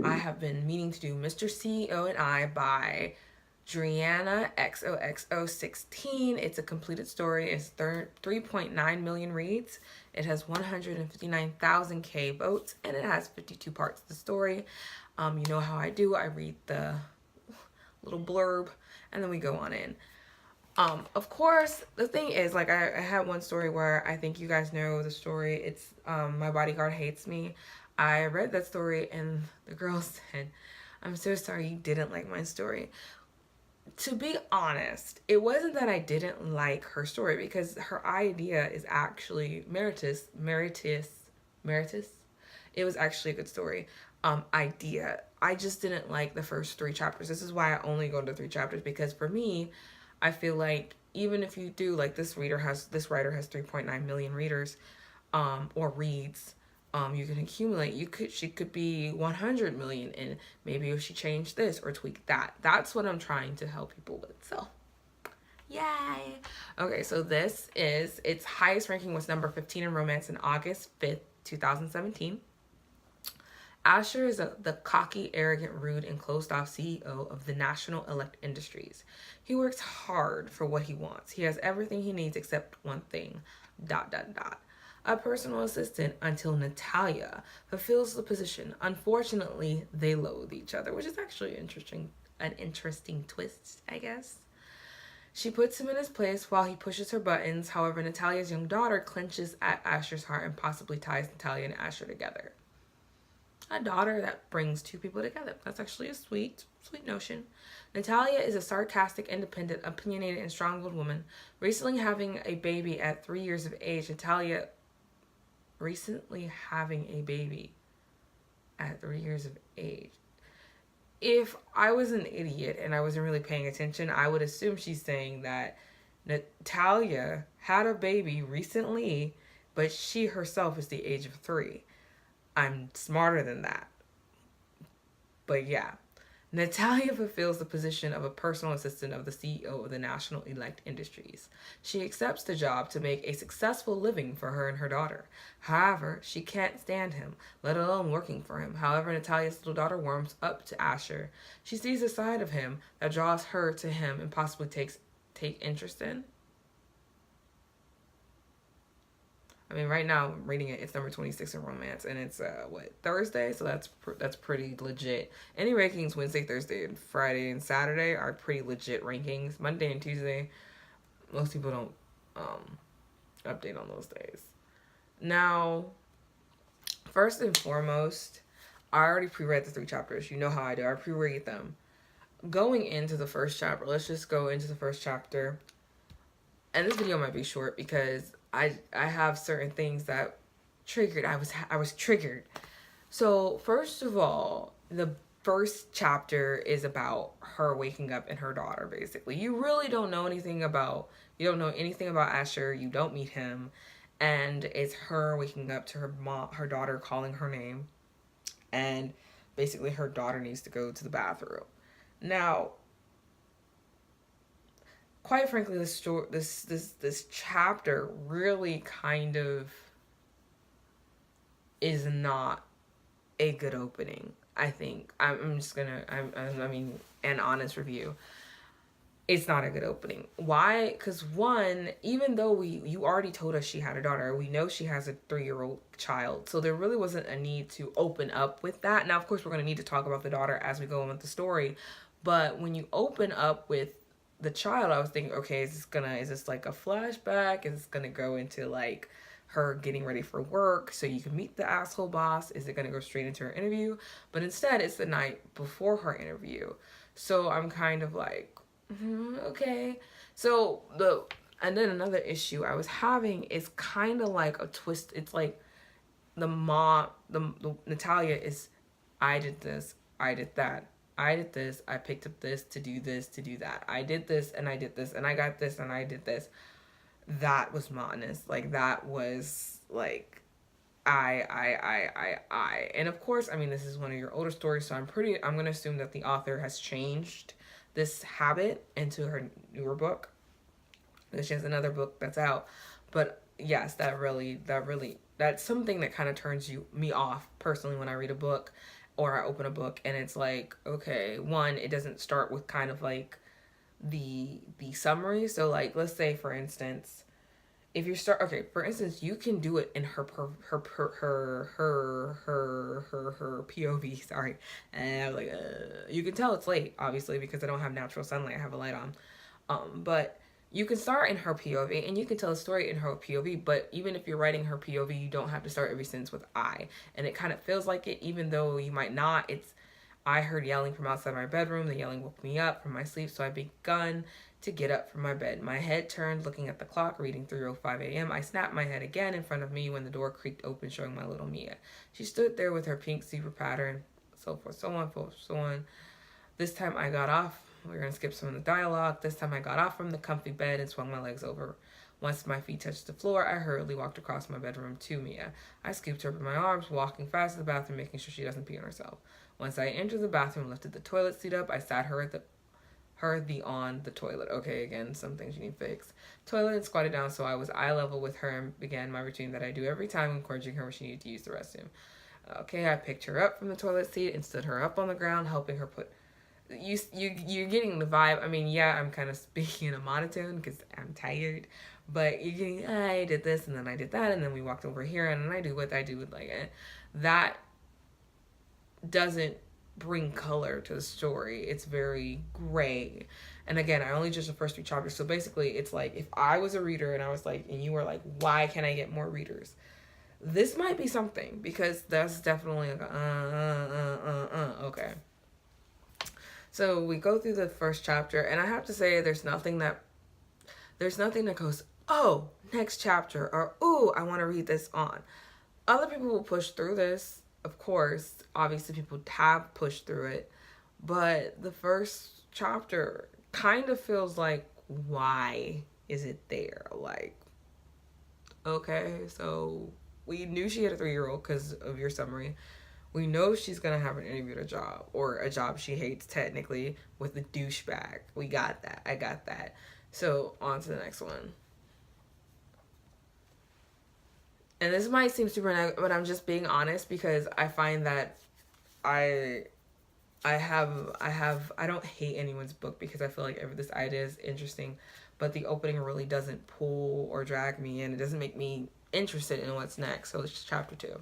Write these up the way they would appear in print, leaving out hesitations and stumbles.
I have been meaning to do Mr. CEO&I by Driana XOXO16. It's a completed story. It's 3.9 million reads. It has 159,000 K votes, and it has 52 parts of the story. You know how I do. I read the little blurb, and then we go on in. Of course, the thing is, like, I had one story where I think you guys know the story. It's My Bodyguard Hates Me. I read that story, and the girl said, I'm so sorry you didn't like my story. To be honest, it wasn't that I didn't like her story, because her idea is actually meritus. It was actually a good story. Idea. I just didn't like the first 3 chapters. This is why I only go to 3 chapters, because for me, I feel like even if you do, like, this writer has 3.9 million readers, or reads, you can accumulate. She could be 100 million, and maybe if she changed this or tweaked that, that's what I'm trying to help people with. So, yay! Okay, so its highest ranking was number 15 in romance in August 5th, 2017. Asher is the cocky, arrogant, rude, and closed-off CEO of the National Elect Industries. He works hard for what he wants. He has everything he needs except one thing, ... A personal assistant, until Natalia fulfills the position. Unfortunately, they loathe each other, which is actually an interesting twist, I guess. She puts him in his place while he pushes her buttons. However, Natalia's young daughter clenches at Asher's heart and possibly ties Natalia and Asher together. A daughter that brings 2 people together. That's actually a sweet notion. Natalia is a sarcastic, independent, opinionated, and strong-willed woman. Recently having a baby at 3 years of age, If I was an idiot and I wasn't really paying attention, I would assume she's saying that Natalia had a baby recently, but she herself is the age of 3. I'm smarter than that. But yeah. Natalia fulfills the position of a personal assistant of the CEO of the National Elect Industries. She accepts the job to make a successful living for her and her daughter. However, she can't stand him, let alone working for him. However, Natalia's little daughter warms up to Asher. She sees a side of him that draws her to him and possibly take interest in. I mean, right now I'm reading it. It's number 26 in romance, and it's Thursday, so that's pretty legit. Any rankings Wednesday, Thursday, and Friday and Saturday are pretty legit rankings. Monday and Tuesday, most people don't update on those days. Now, first and foremost, I already pre-read the 3 chapters. You know how I do. I pre-read them. Going into the first chapter, let's just go into the first chapter. And this video might be short because I have certain things that triggered. I was triggered. So first of all, the first chapter is about her waking up and her daughter. Basically, you really don't know anything about Asher. You don't meet him, and it's her waking up to her daughter calling her name, and basically her daughter needs to go to the bathroom. Now, quite frankly, this chapter really kind of is not a good opening. I think I'm just gonna an honest review. It's not a good opening. Why? Because one, even though you already told us she had a daughter, we know she has a 3-year-old child, so there really wasn't a need to open up with that. Now, of course, we're gonna need to talk about the daughter as we go on with the story, but when you open up with the child, I was thinking, okay, is this like a flashback? Is this gonna go into like her getting ready for work so you can meet the asshole boss? Is it gonna go straight into her interview? But instead, it's the night before her interview. So I'm kind of like, okay. So and then another issue I was having is kind of like a twist. It's like the Natalia is, I did this, I did that. I did this, I picked up this, to do that. I did this, and I did this, and I got this, and I did this. That was monotonous. Like, that was, like, I. And, of course, I mean, this is one of your older stories, so I'm going to assume that the author has changed this habit into her newer book. She has another book that's out. But, yes, that's something that kind of turns me off, personally, when I read a book or I open a book and it's like, okay, one, it doesn't start with kind of like the summary. So like, let's say for instance, if you start, okay, for instance, you can do it in her POV. Sorry, and like, you can tell it's late, obviously, because I don't have natural sunlight. I have a light on, but you can start in her POV, and you can tell a story in her POV. But even if you're writing her POV, you don't have to start every sentence with I, and it kind of feels like it, even though you might not. It's, I heard yelling from outside my bedroom. The yelling woke me up from my sleep, so I begun to get up from my bed. My head turned, looking at the clock, reading 3:05 a.m. I snapped my head again in front of me when the door creaked open, showing my little Mia. She stood there with her pink zebra pattern, so forth, so on, so on. This time I got off. We're going to skip some of the dialogue. This time I got off from the comfy bed and swung my legs over. Once my feet touched the floor, I hurriedly walked across my bedroom to Mia. I scooped her up in my arms, walking fast to the bathroom, making sure she doesn't pee on herself. Once I entered the bathroom, lifted the toilet seat up, I sat her on the toilet. Okay, again, some things you need fixed. Toilet and squatted down so I was eye level with her and began my routine that I do every time, encouraging her when she needed to use the restroom. Okay, I picked her up from the toilet seat and stood her up on the ground, helping her put... You're getting the vibe. I mean, yeah, I'm kind of speaking in a monotone because I'm tired, but you're getting, I did this and then I did that and then we walked over here and then I do what I do with like it. That doesn't bring color to the story. It's very gray. And again, I only judged the first 3 chapters. So basically, it's like if I was a reader and I was like, and you were like, why can't I get more readers? This might be something because that's definitely like, okay. So we go through the first chapter, and I have to say, there's nothing that goes, oh, next chapter, or ooh, I want to read this on. Other people will push through this, of course. Obviously, people have pushed through it, but the first chapter kind of feels like, why is it there? Like, okay, so we knew she had a 3-year-old because of your summary. We know she's going to have an interview at a job, or a job she hates technically, with a douchebag. We got that. I got that. So on to the next one. And this might seem super negative, but I'm just being honest because I find that I don't hate anyone's book because I feel like this idea is interesting, but the opening really doesn't pull or drag me in. It doesn't make me interested in what's next. So it's just chapter 2.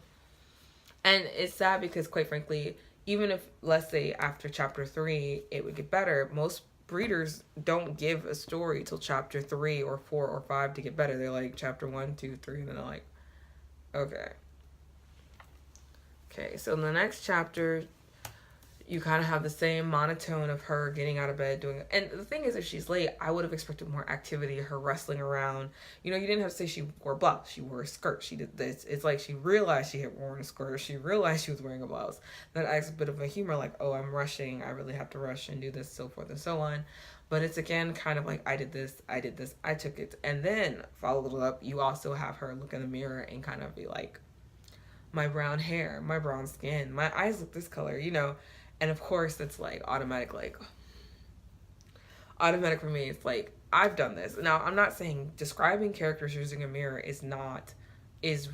And it's sad because, quite frankly, even if, let's say, after chapter 3, it would get better, most readers don't give a story till chapter 3 or 4 or 5 to get better. They're like, chapter 1, 2, 3, and then they're like, okay. Okay, so in the next chapter, you kind of have the same monotone of her getting out of bed, doing it. And the thing is, if she's late, I would have expected more activity, her wrestling around. You know, you didn't have to say she wore blouse. She wore a skirt. She did this. It's like she realized she had worn a skirt. She realized she was wearing a blouse. That adds a bit of a humor, like, oh, I'm rushing. I really have to rush and do this, so forth and so on. But it's, again, kind of like, I did this, I took it. And then, followed it up, you also have her look in the mirror and kind of be like, my brown hair, my brown skin, my eyes look this color, you know. And of course, it's like automatic for me. It's like, I've done this. Now, I'm not saying describing characters using a mirror is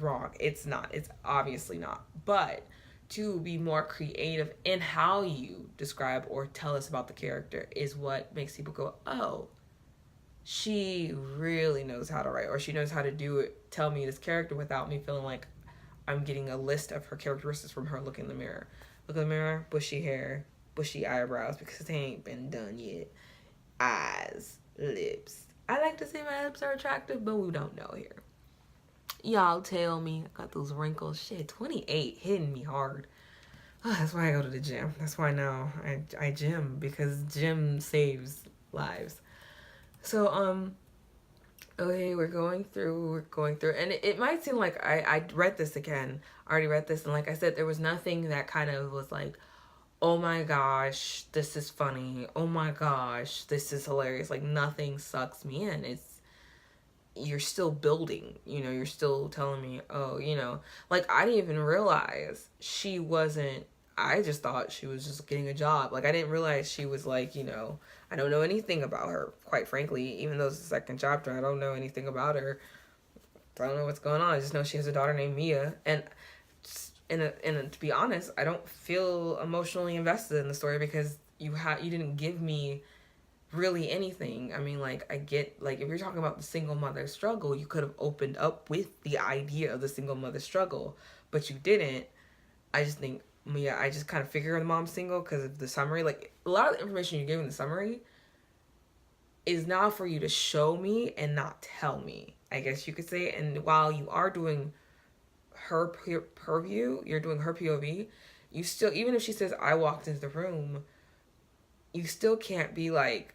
wrong. It's not. It's obviously not. But to be more creative in how you describe or tell us about the character is what makes people go, oh, she really knows how to write, or she knows how to do it. Tell me this character without me feeling like I'm getting a list of her characteristics from her looking in the mirror. Look in the mirror, bushy hair, bushy eyebrows, because they ain't been done yet. Eyes, lips. I like to say my lips are attractive, but we don't know here. Y'all tell me. I got those wrinkles. Shit, 28 hitting me hard. Oh, that's why I go to the gym. That's why now I gym, because gym saves lives. So, okay, we're going through, and it might seem like I read this again. I already read this, and like I said, there was nothing that kind of was like, oh my gosh, this is funny. Oh my gosh, this is hilarious. Like, nothing sucks me in. You're still building, you know, you're still telling me, oh, you know, like, I didn't even realize I just thought she was just getting a job. Like, I didn't realize she was like, you know, I don't know anything about her, quite frankly. Even though it's the second chapter, I don't know anything about her. I don't know what's going on. I just know she has a daughter named Mia. And and to be honest, I don't feel emotionally invested in the story because you didn't give me really anything. I mean, like, I get, like, if you're talking about the single mother struggle, you could have opened up with the idea of the single mother struggle, but you didn't. I just think, yeah, I just kind of figure the mom's single because of the summary. Like, a lot of the information you give in the summary is now for you to show me and not tell me, I guess you could say. And while you are doing her purview, you're doing her POV, you still, even if she says, I walked into the room, you still can't be like,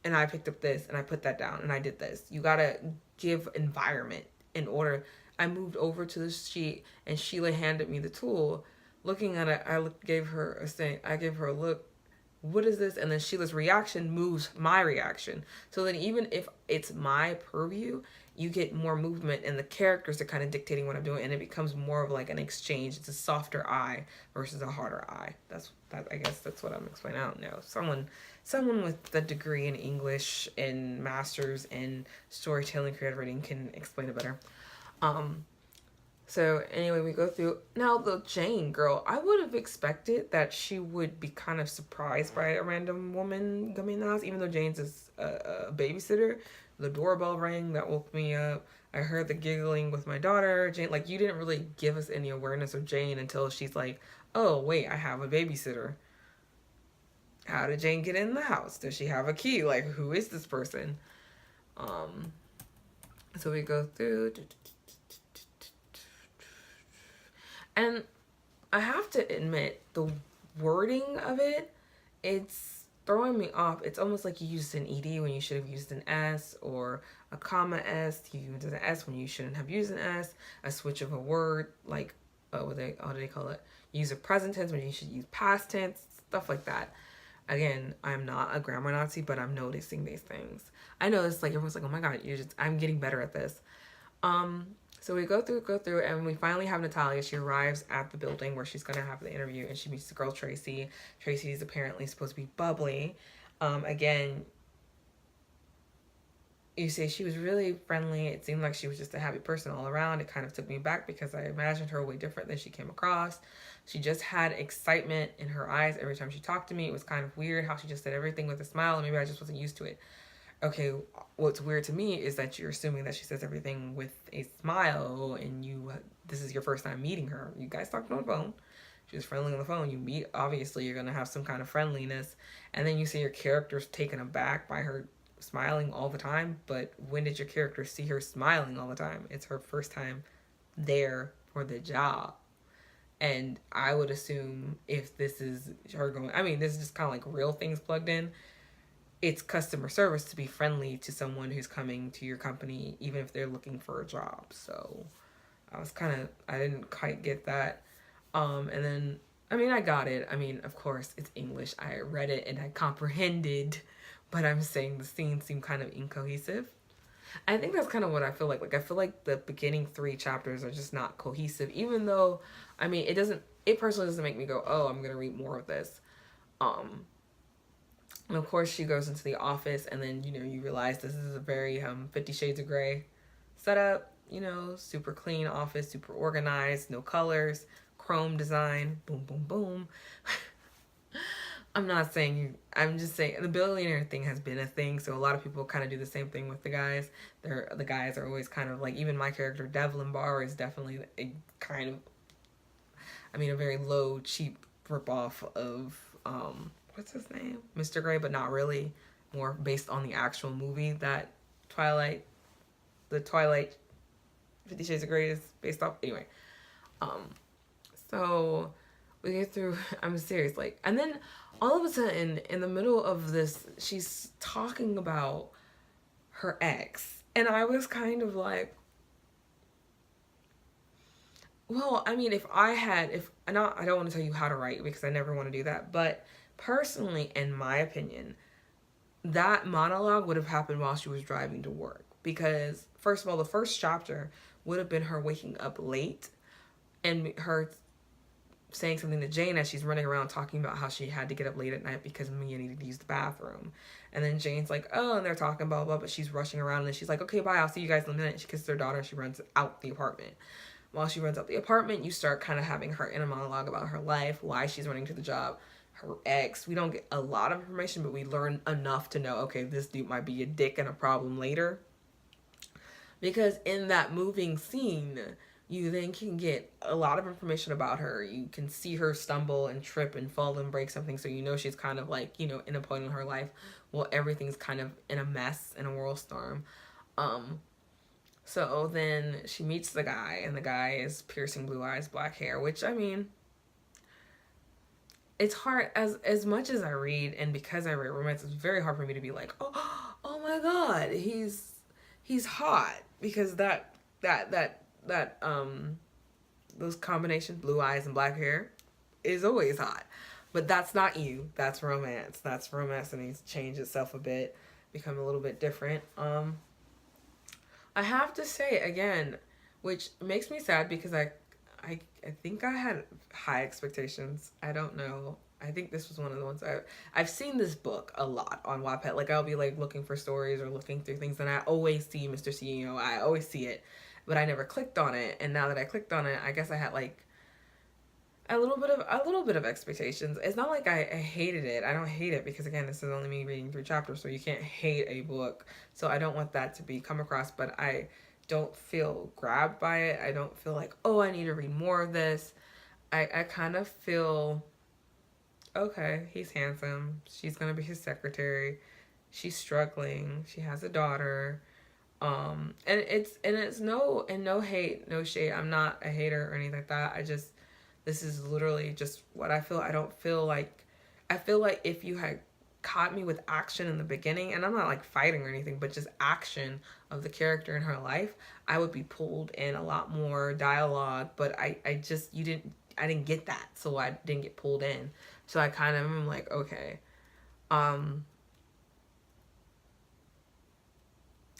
and I picked up this and I put that down and I did this. You gotta give environment in order. I moved over to the sheet and Sheila handed me the tool. Looking at it, gave her a thing. I gave her a look. What is this? And then Sheila's reaction moves my reaction. So then even if it's my purview, you get more movement and the characters are kind of dictating what I'm doing, and it becomes more of like an exchange. It's a softer I versus a harder I. I guess that's what I'm explaining. I don't know. Someone with a degree in English and masters in storytelling, creative writing can explain it better. So anyway, we go through. Now, the Jane girl, I would have expected that she would be kind of surprised by a random woman coming in the house, even though Jane's is a babysitter. The doorbell rang, that woke me up. I heard the giggling with my daughter. Jane, like, you didn't really give us any awareness of Jane until she's like, oh, wait, I have a babysitter. How did Jane get in the house? Does she have a key? Like, who is this person? So we go through. And I have to admit, the wording of it, it's throwing me off. It's almost like you used an ED when you should have used an S, or a comma S. You used an S when you shouldn't have used an S. A switch of a word, like, what do they call it? Use a present tense when you should use past tense, stuff like that. Again, I'm not a grammar Nazi, but I'm noticing these things. I know it's like, everyone's like, oh my God, I'm getting better at this. So we go through, and we finally have Natalia. She arrives at the building where she's going to have the interview, and she meets the girl, Tracy. Tracy is apparently supposed to be bubbly. Again, you say she was really friendly. It seemed like she was just a happy person all around. It kind of took me back because I imagined her way different than she came across. She just had excitement in her eyes every time she talked to me. It was kind of weird how she just said everything with a smile, and maybe I just wasn't used to it. Okay, what's weird to me is that you're assuming that she says everything with a smile, and this is your first time meeting her. You guys talked on the phone. She was friendly on the phone. You meet, obviously, you're going to have some kind of friendliness. And then you see your character's taken aback by her smiling all the time. But when did your character see her smiling all the time? It's her first time there for the job. And I would assume if this is her going, I mean, this is just kind of like real things plugged in. It's customer service to be friendly to someone who's coming to your company, even if they're looking for a job. So I didn't quite get that. And then, I mean, I got it. I mean, of course, it's English. I read it and I comprehended, but I'm saying the scenes seem kind of incohesive. I think that's kind of what I feel like. Like, I feel like the beginning 3 chapters are just not cohesive, even though, I mean, it personally doesn't make me go, oh, I'm going to read more of this. And of course, she goes into the office, and then, you realize this is a very 50 Shades of Grey setup, super clean office, super organized, no colors, chrome design, boom, boom, boom. I'm just saying the billionaire thing has been a thing, so a lot of people kind of do the same thing with the guys. The guys are always kind of like, even my character, Devlin Barr, is definitely a kind of, a very low, cheap ripoff of, what's his name? Mr. Grey, but not really. More based on the actual movie that the Twilight 50 Shades of Grey is based off. Anyway, so we get through, I'm serious, like, and then all of a sudden, in the middle of this, she's talking about her ex, and I was kind of like, well, I mean, I don't want to tell you how to write because I never want to do that, but personally, in my opinion, that monologue would have happened while she was driving to work. Because, first of all, the first chapter would have been her waking up late and her saying something to Jane as she's running around talking about how she had to get up late at night because Mia needed to use the bathroom. And then Jane's like, oh, and they're talking blah, blah, but she's rushing around and she's like, okay, bye, I'll see you guys in a minute. She kisses her daughter and she runs out the apartment. while she runs out the apartment, you start kind of having her inner monologue about her life, why she's running to the job, her ex. We don't get a lot of information, but we learn enough to know, okay, this dude might be a dick and a problem later. Because in that moving scene, you then can get a lot of information about her. You can see her stumble and trip and fall and break something, so you know she's kind of like, in a point in her life well, everything's kind of in a mess, in a whirlstorm. um so then she meets the guy, and the guy is piercing blue eyes, black hair, which, I mean, it's hard, as much as I read, and because I read romance, it's very hard for me to be like, oh my god, he's hot, because that those combinations, blue eyes and black hair, is always hot. But that's not you. That's romance. That's romance, and needs to change itself a bit, become a little bit different. I have to say again, which makes me sad, because I think I had high expectations. I don't know. I think this was one of the ones I've seen this book a lot on Wattpad. Like, I'll be like looking for stories or looking through things, and I always see Mr. CEO. I always see it, but I never clicked on it. And now that I clicked on it, I guess I had like a little bit of expectations. It's not like I hated it. I don't hate it, because again, this is only me reading 3 chapters, so you can't hate a book. So I don't want that to be come across, but I don't feel grabbed by it. I don't feel like, oh, I need to read more of this. I kind of feel, okay, he's handsome. She's gonna be his secretary. She's struggling. She has a daughter. And it's no hate, no shade. I'm not a hater or anything like that. This is literally just what I feel. I feel like if you had caught me with action in the beginning, and I'm not like fighting or anything, but just action of the character in her life, I would be pulled in, a lot more dialogue, but I didn't get that, so I didn't get pulled in. So I kind of am like, okay.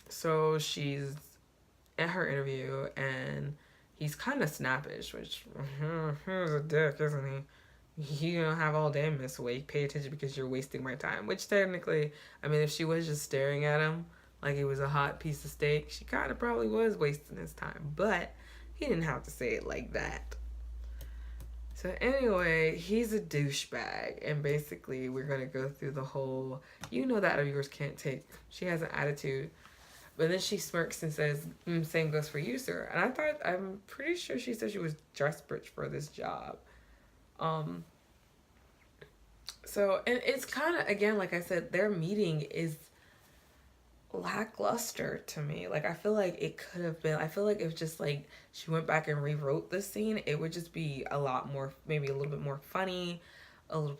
So she's at her interview, and he's kind of snappish, which, he's a dick, isn't he? You don't have all day, Miss Wake. Pay attention, because you're wasting my time. Which technically, I mean, if she was just staring at him like he was a hot piece of steak, she kind of probably was wasting his time. But he didn't have to say it like that. So anyway, he's a douchebag, and basically we're going to go through the whole, that viewers can't take. She has an attitude. But then she smirks and says, same goes for you, sir. And I'm pretty sure she said she was desperate for this job. So, and it's kind of, again, like I said, their meeting is lackluster to me. Like, I feel like it could have been, I feel like if just like she went back and rewrote the scene, it would just be a lot more, maybe a little bit more funny, a little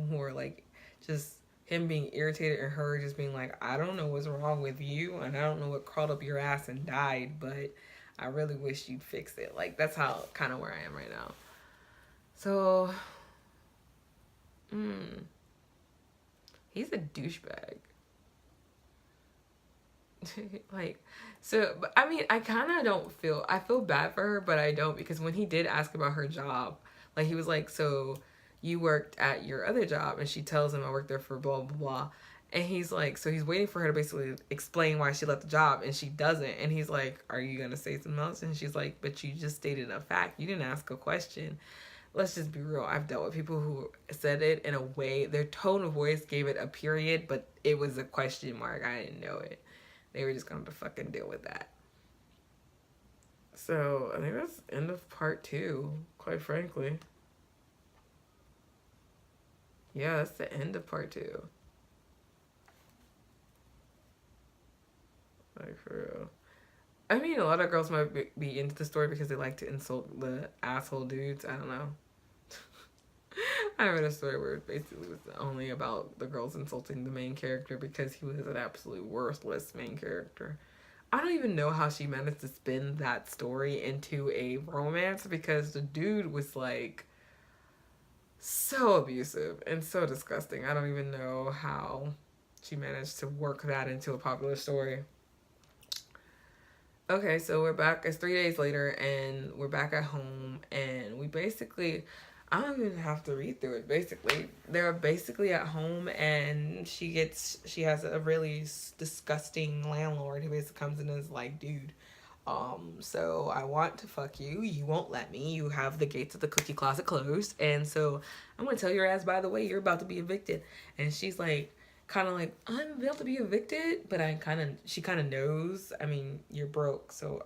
more like just him being irritated, and her just being like, I don't know what's wrong with you, and I don't know what crawled up your ass and died, but I really wish you'd fix it. Like, that's how kind of where I am right now. So, he's a douchebag. Like, so, but I mean, I kind of don't feel, I feel bad for her, but I don't, because when he did ask about her job, like, he was like, so you worked at your other job, and she tells him, I worked there for blah blah blah, and he's like, so he's waiting for her to basically explain why she left the job, and she doesn't, and he's like, are you gonna say something else? And she's like, but you just stated a fact, you didn't ask a question. Let's just be real, I've dealt with people who said it in a way, their tone of voice gave it a period, but it was a question mark. I didn't know it. They were just gonna have to fucking deal with that. So I think that's the end of part 2, quite frankly. Yeah, that's the end of part 2. Like, for real. I mean, a lot of girls might be into the story because they like to insult the asshole dudes. I don't know. I read a story where it basically was only about the girls insulting the main character because he was an absolutely worthless main character. I don't even know how she managed to spin that story into a romance, because the dude was like so abusive and so disgusting. I don't even know how she managed to work that into a popular story. Okay, so we're back. It's 3 days later, and we're back at home, and we basically, I don't even have to read through it. Basically, they're basically at home, and she has a really disgusting landlord who basically comes in and is like, dude, So I want to fuck you. You won't let me. You have the gates of the cookie closet closed. And so I'm going to tell your ass, by the way, you're about to be evicted. And she's like, kind of like, I'm about to be evicted. But she kind of knows. I mean, you're broke. So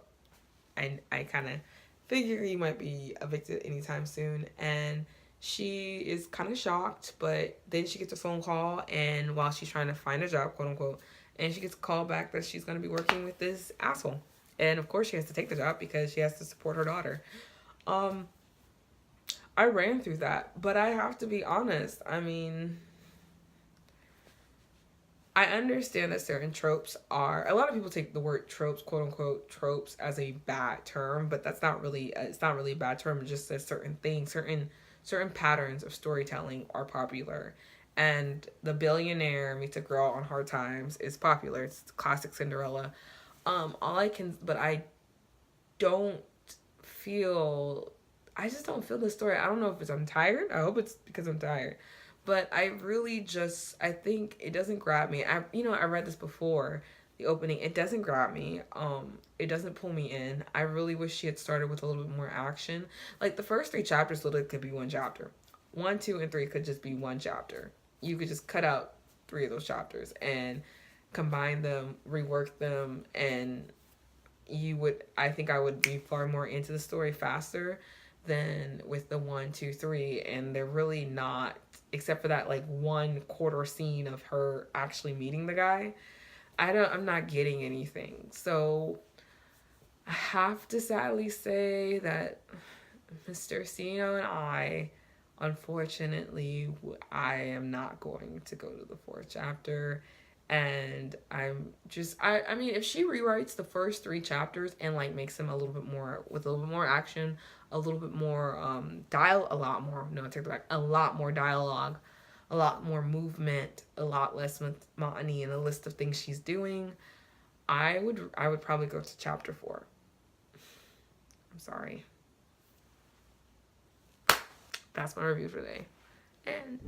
I kind of figure you might be evicted anytime soon. And she is kind of shocked. But then she gets a phone call. And while she's trying to find a job, quote unquote, and she gets a call back that she's going to be working with this asshole. And of course she has to take the job because she has to support her daughter. I ran through that, but I have to be honest. I mean, I understand that certain tropes are, a lot of people take the word tropes, quote unquote, tropes as a bad term, but that's not really, it's not really a bad term. It just says certain things, certain patterns of storytelling are popular. And the billionaire meets a girl on hard times is popular. It's classic Cinderella. But I don't feel, I just don't feel the story. I don't know if it's, I'm tired. I hope it's because I'm tired. But I really just, I think it doesn't grab me. I read this before, the opening. It doesn't grab me. It doesn't pull me in. I really wish she had started with a little bit more action. Like the first 3 chapters literally could be one chapter. 1, 2, and 3 could just be one chapter. You could just cut out 3 of those chapters and combine them, rework them, and I think I would be far more into the story faster than with the 1, 2, 3. And they're really not, except for that like 1/4 scene of her actually meeting the guy. I'm not getting anything. So I have to sadly say that Mr. CEO&I, unfortunately, I am not going to go to the 4th chapter. And I mean, if she rewrites the first 3 chapters and like makes them a little bit more, with a little bit more action, a little bit more a lot more dialogue, a lot more movement, a lot less monotony in the list of things she's doing, I would probably go to chapter 4. I'm sorry. That's my review for today. And